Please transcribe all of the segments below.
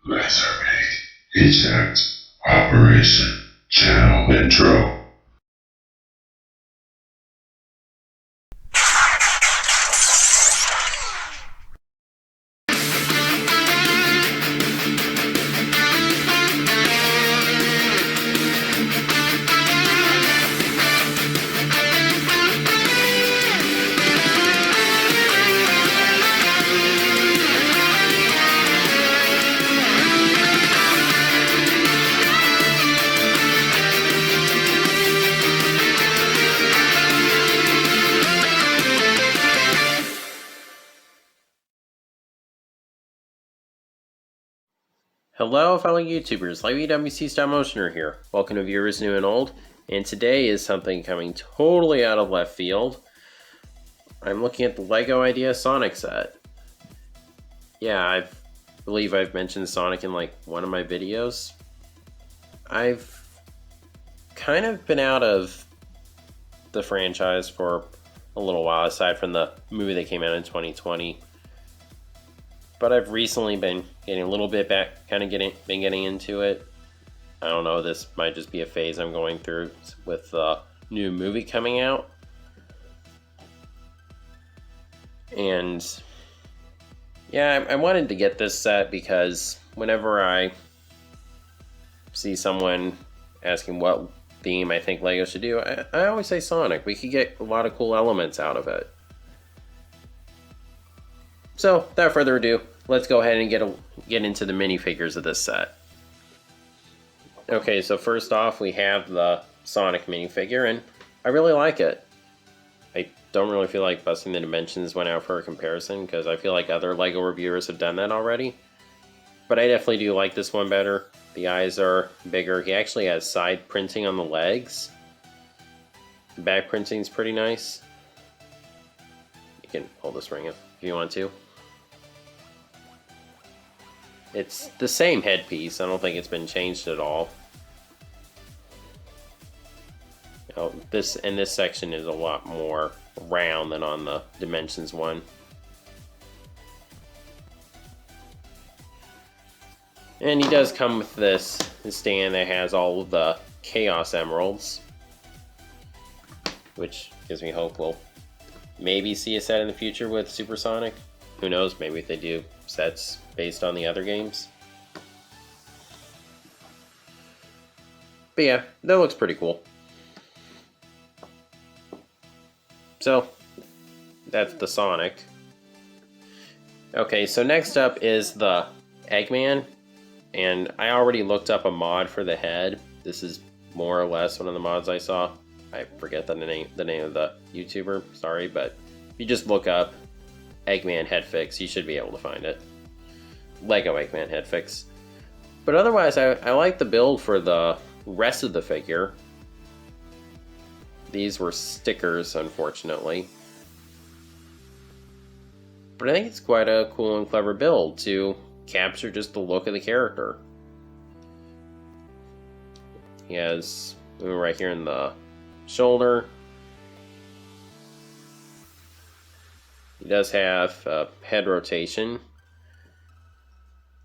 Lasermate, eject, operation, channel intro. Hello fellow YouTubers, LightWC Stop Motioner here. Welcome to viewers new and old, and today is something coming totally out of left field. I'm looking at the LEGO Idea Sonic set. Yeah, I believe I've mentioned Sonic in like one of my videos. I've kind of been out of the franchise for a little while, aside from the movie that came out in 2020. But I've recently been getting a little bit back, been getting into it. I don't know, this might just be a phase I'm going through with the new movie coming out. And yeah, I wanted to get this set because whenever I see someone asking what theme I think LEGO should do, I always say Sonic. We could get a lot of cool elements out of it. So, without further ado, let's go ahead and get into the minifigures of this set. Okay, so first off, we have the Sonic minifigure, and I really like it. I don't really feel like busting the dimensions went out for a comparison, because I feel like other LEGO reviewers have done that already. But I definitely do like this one better. The eyes are bigger. He actually has side printing on the legs. The back printing is pretty nice. You can hold this ring if you want to. It's the same headpiece. I don't think it's been changed at all. This section is a lot more round than on the Dimensions one. And he does come with this stand that has all of the Chaos Emeralds, which gives me hope we'll maybe see a set in the future with Supersonic. Who knows, maybe if they do sets based on the other games. But yeah, that looks pretty cool. So, that's the Sonic. Okay, so next up is the Eggman. And I already looked up a mod for the head. This is more or less one of the mods I saw. I forget the name of the YouTuber, sorry, but if you just look up Eggman head fix, you should be able to find it. LEGO Eggman head fix. But otherwise, I like the build for the rest of the figure. These were stickers, unfortunately. But I think it's quite a cool and clever build to capture just the look of the character. He has right here in the shoulder. He does have head rotation.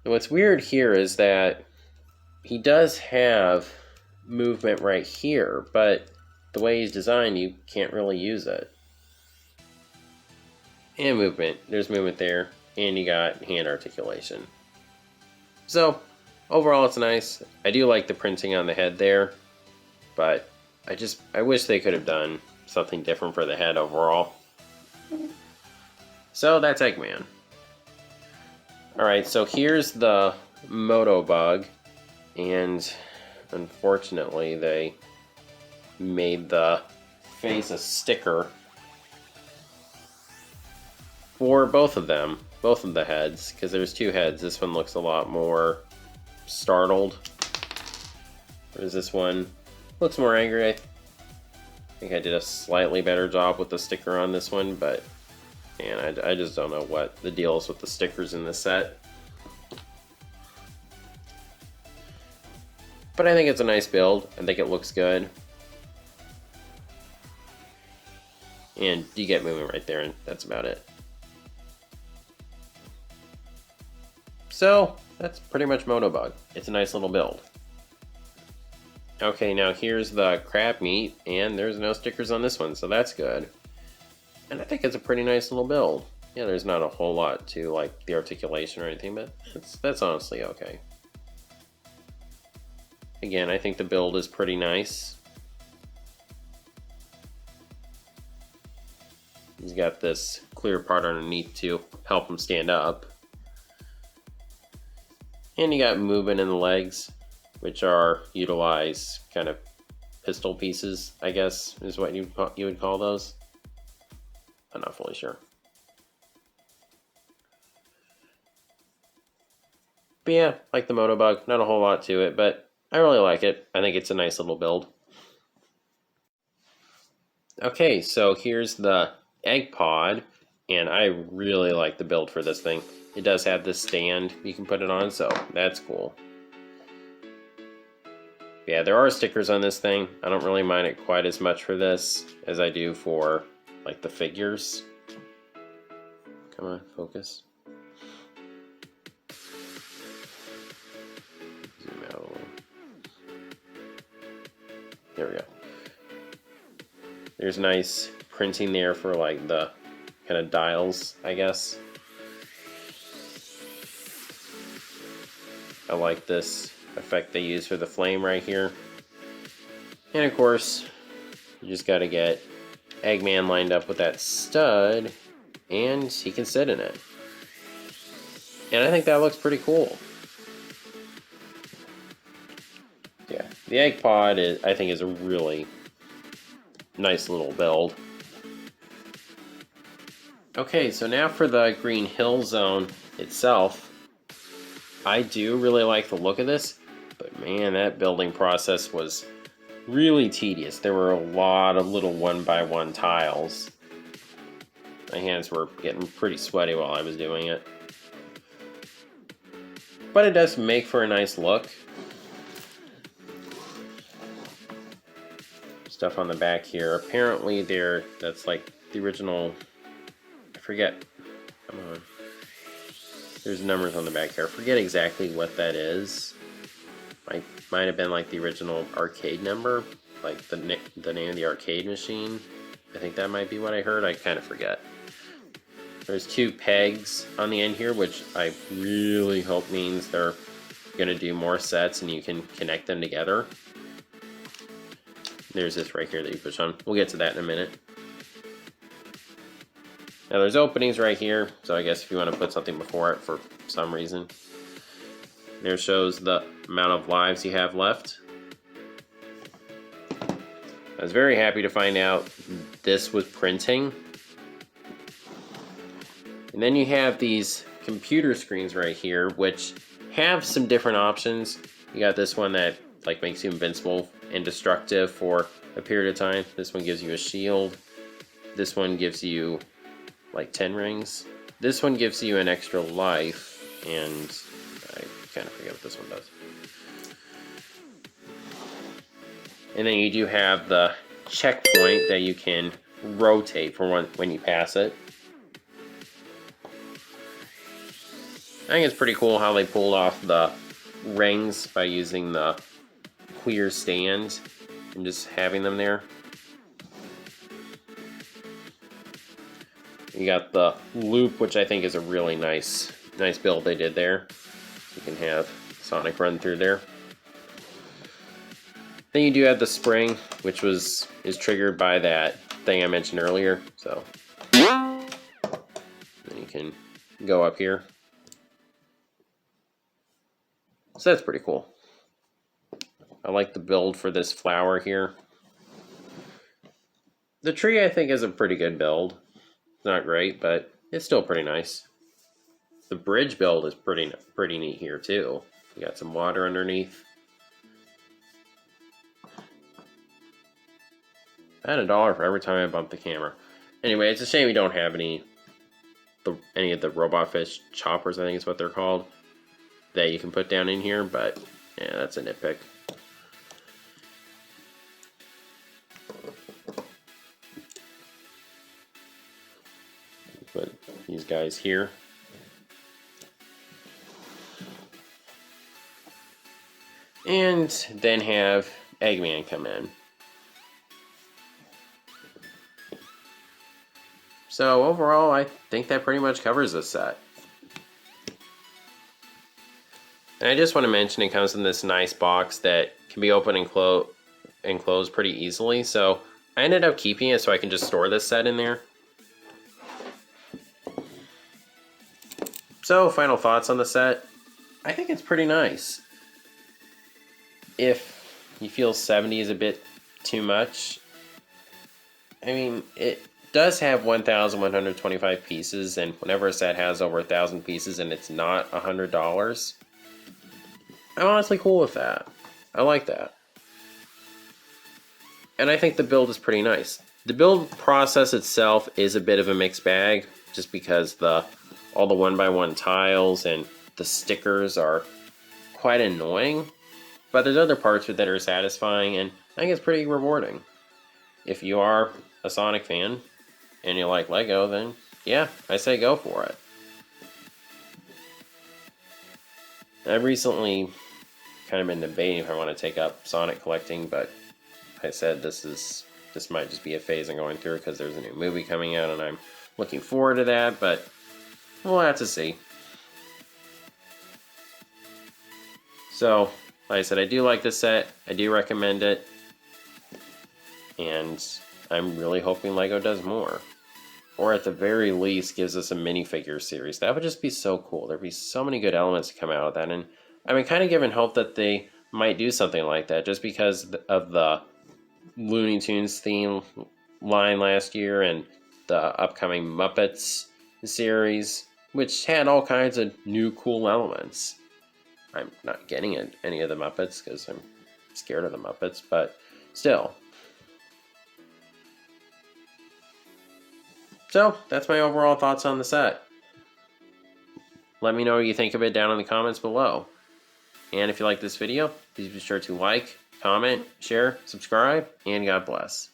And what's weird here is that he does have movement right here, but the way he's designed, you can't really use it. And movement. There's movement there, and you got hand articulation. So, overall it's nice. I do like the printing on the head there, but I wish they could have done something different for the head overall. So that's Eggman. Alright, so here's the Motobug, and unfortunately they made the face a sticker for both of them, both of the heads, because there's two heads. This one looks a lot more startled, whereas this one looks more angry. I think I did a slightly better job with the sticker on this one, but man, I just don't know what the deal is with the stickers in this set. But I think it's a nice build. I think it looks good. And you get movement right there, and that's about it. So, that's pretty much Motobug. It's a nice little build. Okay, now here's the Crabmeat, and there's no stickers on this one, so that's good. And I think it's a pretty nice little build. Yeah, there's not a whole lot to like the articulation or anything, but that's honestly okay. Again, I think the build is pretty nice. He's got this clear part underneath to help him stand up. And you got movement in the legs, which are utilized kind of pistol pieces, I guess, is what you would call those. I'm not fully sure. But yeah, like the Motobug, not a whole lot to it, but I really like it. I think it's a nice little build. Okay, so here's the egg pod, and I really like the build for this thing. It does have this stand you can put it on, so that's cool. Yeah, there are stickers on this thing. I don't really mind it quite as much for this as I do for like the figures. Come on, focus. Zoom out a little. There we go. There's nice printing there for like the kind of dials, I guess. I like this effect they use for the flame right here. And of course, you just got to get Eggman lined up with that stud, and he can sit in it. And I think that looks pretty cool. Yeah, the egg pod I think is a really nice little build. Okay, so now for the Green Hill Zone itself. I do really like the look of this, but man, that building process was really tedious. There were a lot of little 1x1 tiles. My hands were getting pretty sweaty while I was doing it. But it does make for a nice look. Stuff on the back here. Apparently that's like the original, I forget. Come on. There's numbers on the back here. I forget exactly what that is. Might have been like the original arcade number, like the name of the arcade machine. I think that might be what I heard. I kind of forget. There's 2 pegs on the end here, which I really hope means they're gonna do more sets and you can connect them together. There's this right here that you push on. We'll get to that in a minute. Now there's openings right here, so I guess if you want to put something before it for some reason. There shows the amount of lives you have left. I was very happy to find out this was printing. And then you have these computer screens right here, which have some different options. You got this one that like makes you invincible and destructive for a period of time. This one gives you a shield. This one gives you like 10 rings. This one gives you an extra life, and I kind of forget what this one does. And then you do have the checkpoint that you can rotate for when you pass it. I think it's pretty cool how they pulled off the rings by using the clear stand and just having them there. You got the loop, which I think is a really nice build they did there. You can have Sonic run through there. Then you do have the spring, which is triggered by that thing I mentioned earlier. So then you can go up here. So that's pretty cool. I like the build for this flower here. The tree I think is a pretty good build. Not great, but it's still pretty nice. The bridge build is pretty neat here too. You got some water underneath. I had $1 for every time I bump the camera. Anyway, it's a shame we don't have any of the robot fish choppers, I think is what they're called, that you can put down in here, but yeah, that's a nitpick. Put these guys here. and then have Eggman come in. So overall, I think that pretty much covers this set. And I just want to mention it comes in this nice box that can be opened and closed pretty easily. So I ended up keeping it so I can just store this set in there. So final thoughts on the set. I think it's pretty nice. If you feel 70 is a bit too much, I mean, it does have 1,125 pieces, and whenever a set has over 1,000 pieces and it's not $100, I'm honestly cool with that. I like that. And I think the build is pretty nice. The build process itself is a bit of a mixed bag, just because all the 1x1 tiles and the stickers are quite annoying. But there's other parts that are satisfying, and I think it's pretty rewarding. If you are a Sonic fan and you like Lego, then yeah, I say go for it. I've recently kind of been debating if I want to take up Sonic collecting, but I said this might just be a phase I'm going through because there's a new movie coming out and I'm looking forward to that, but we'll have to see. So, like I said, I do like this set. I do recommend it. And I'm really hoping LEGO does more. Or at the very least gives us a minifigure series. That would just be so cool. There'd be so many good elements to come out of that. And I've been kind of given hope that they might do something like that just because of the Looney Tunes theme line last year and the upcoming Muppets series, which had all kinds of new cool elements. I'm not getting any of the Muppets because I'm scared of the Muppets, but still. So, that's my overall thoughts on the set. Let me know what you think of it down in the comments below. And if you like this video, please be sure to like, comment, share, subscribe, and God bless.